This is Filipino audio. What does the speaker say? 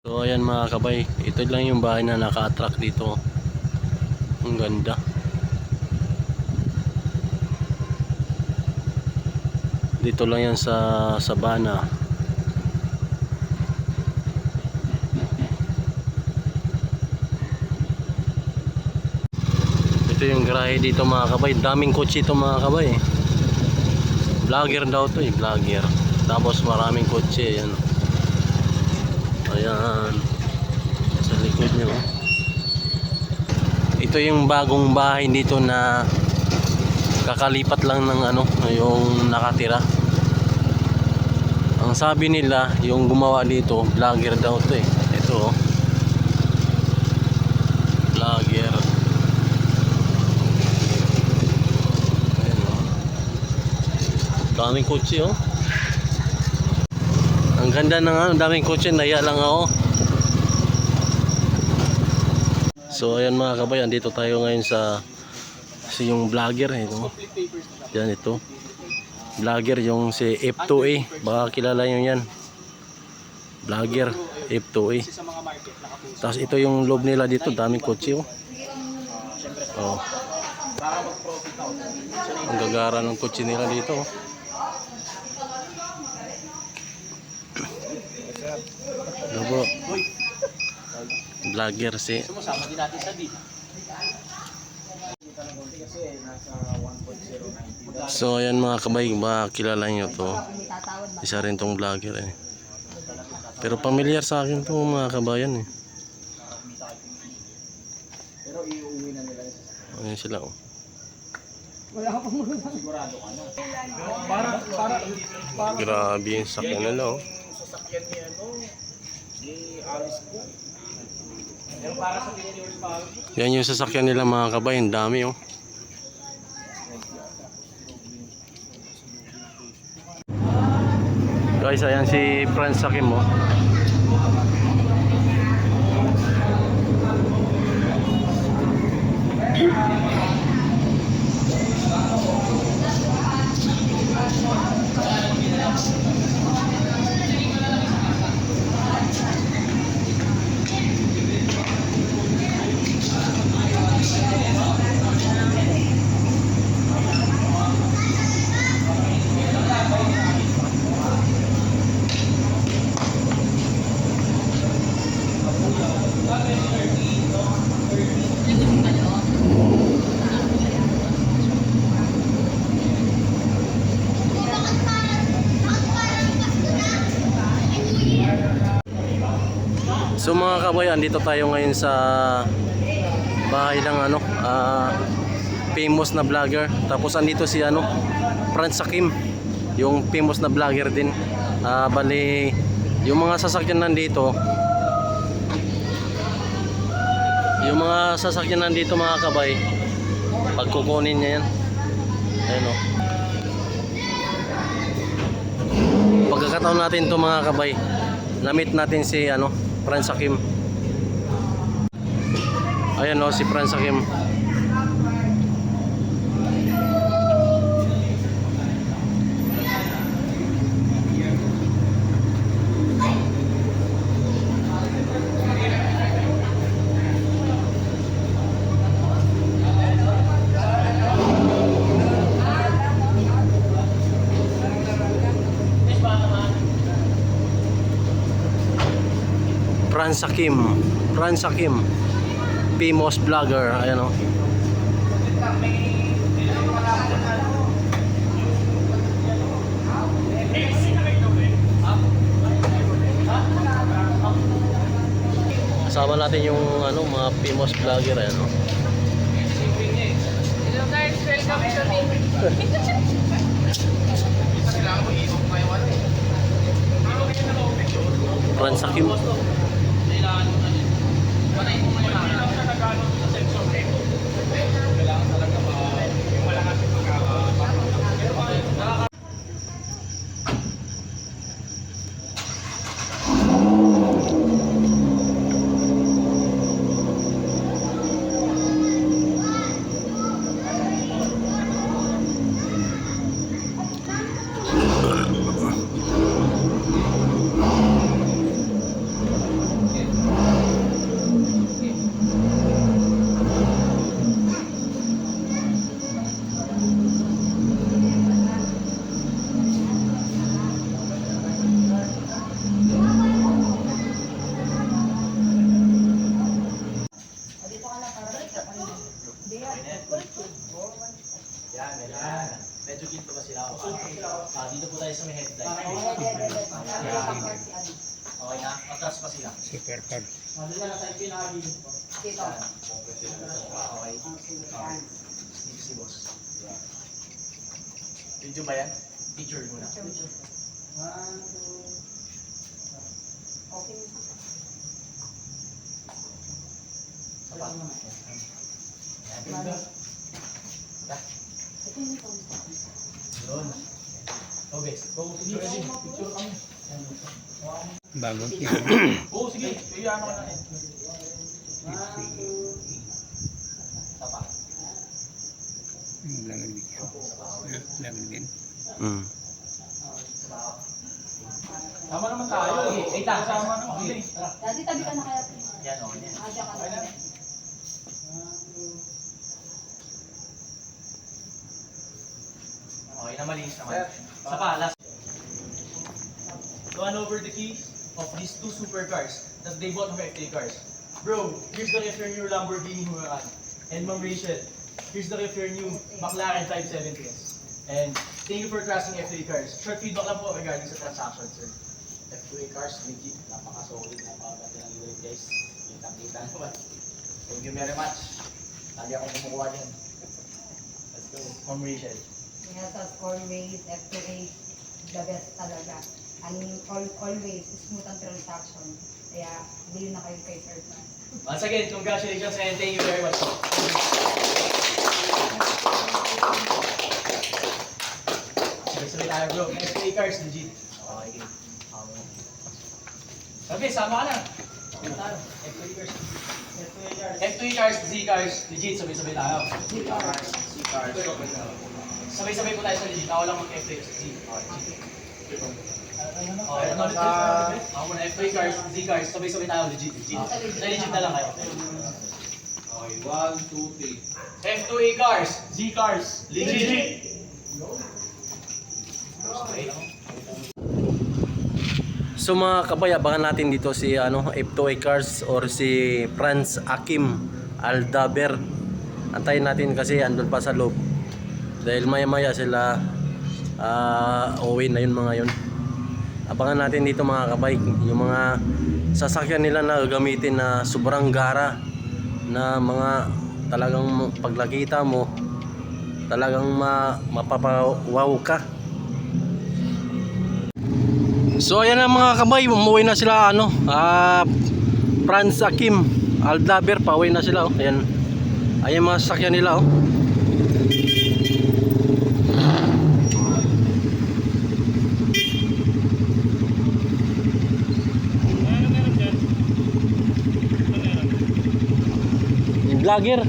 So ayan mga kabay, ito lang yung bahay na naka-attract dito. Ang ganda. Dito lang yan sa Sabana. Ito yung garahe dito mga kabay. Daming kotse ito mga kabay. Vlogger daw to eh, vlogger. Tapos maraming kotse yan. Ayan. Sa likod niya. Ito yung bagong bahay dito na kakalipat lang ng yung nakatira. Ang sabi nila, yung gumawa dito, vlogger daw to eh. Ito oh. Vlogger. Ayan oh. Daming kotse oh. Ang ganda ng daming kotse, naya lang ako. So ayan mga kabay, andito tayo ngayon sa yung vlogger ito. Yan ito. Vlogger yung si F2A, baka kilala nyo yan. Vlogger F2A. Tapos ito yung loob nila dito, daming kotse oh. Oh. Ang gagara ng kotse nila dito oh. Diba? Vlogger si. Sumasama din natin sa din. So ayan mga kabay, baka kilala nyo to. Isa rin tong vlogger eh. Pero familiar sa akin to mga kabayan eh. Pero iuwi na nila. Ayan sila oh. Wala ka pang sigurado ka na. Para Grabe yung sakyan nila oh. sasakyan ni ni Alice po. Pero para sa pinili pa. Yan yung sasakyan nila mga kabay, ang dami oh. Guys, ayan si Franz Sakim oh. So mga kabayan, dito tayo ngayon sa bahay ng famous na vlogger. Tapos andito si Franz Sakim, yung famous na vlogger din. Bali yung mga sasakyan nandito. Yung mga sasakyan nandito mga kabay, pagkukunin niya yan. Ayun oh. Pagkakataon natin to mga kabay, na-meet natin si Franz Sakim. Ayan o si Franz Sakim. Franz Sakim, famous vlogger. Ayan o. Kasama natin yung mga famous vlogger. Ayan o. Hello guys, welcome to me. Franz Sakim. Supercar. Dito. Okay. Dito si boss. Video ba yan? Picture muna. Okay. Yun. Oh, best. Go, sige. Picture kami. Bago. Oh, sige. Kaya ano ka na eh. Tapa. Lagan din. Lagan din. Mm. Tama naman tayo eh. Ay, tama naman. Okay. Tara. Dati tabi ka na kaya. Yan o. Yan. Adya ka na. Okay na, malinis naman. Sa palas. Go on over the keys of these two supercars that they bought from FTA Cars. Bro, here's the gift for your new Lamborghini Huracan. And Ma'am Rachel, here's the gift for your new McLaren 570S. And thank you for trusting FTA Cars. Short feedback lang po regarding sa transaction, sir. FTA Cars, legit, napaka-solid, napaka-ganda ng unit guys. Kitang-kita naman. Thank you very much. Lagi akong kumukuha niyan. Let's go. Ma'am Rachel. Yes, as always, F2A, the best talaga. And always, smooth ang transaction. Kaya, bilhin na kayo kay Sir Franz. Once again, congratulations and thank you very much. Sabay tayo bro. FTA Cars, legit. Okay. Okay, sama ka na. FTA Cars. FTA Cars, Z Cars, legit. Sabay-sabay tayo. Sabay-sabay po tayo sa legit. Ako lang mag-FTA sa Z. Okay, ano ulit? Ako muna, FTA Cars, Z Cars, sabay-sabay tayo legit. Sa legit na lang kayo. Okay, 1, 2, 3. F2A Cars, Z Cars, legit. So mga kabay, abangan natin dito si F2A Cars or si Franz Akim Aldaber. Antayin natin kasi andun pa sa loob. Dahil maya-maya sila uwi na yun mga yun. Abangan natin dito mga kabay, yung mga sasakyan nila na gagamitin na sobrang gara, na mga talagang paglakita mo talagang mapapawaw ka. So ayan na mga kabay, umuwi na sila Franz Akim Aldaber, pauwi na sila oh. Ayan. Ayan mga sasakyan nila oh. Vlogger.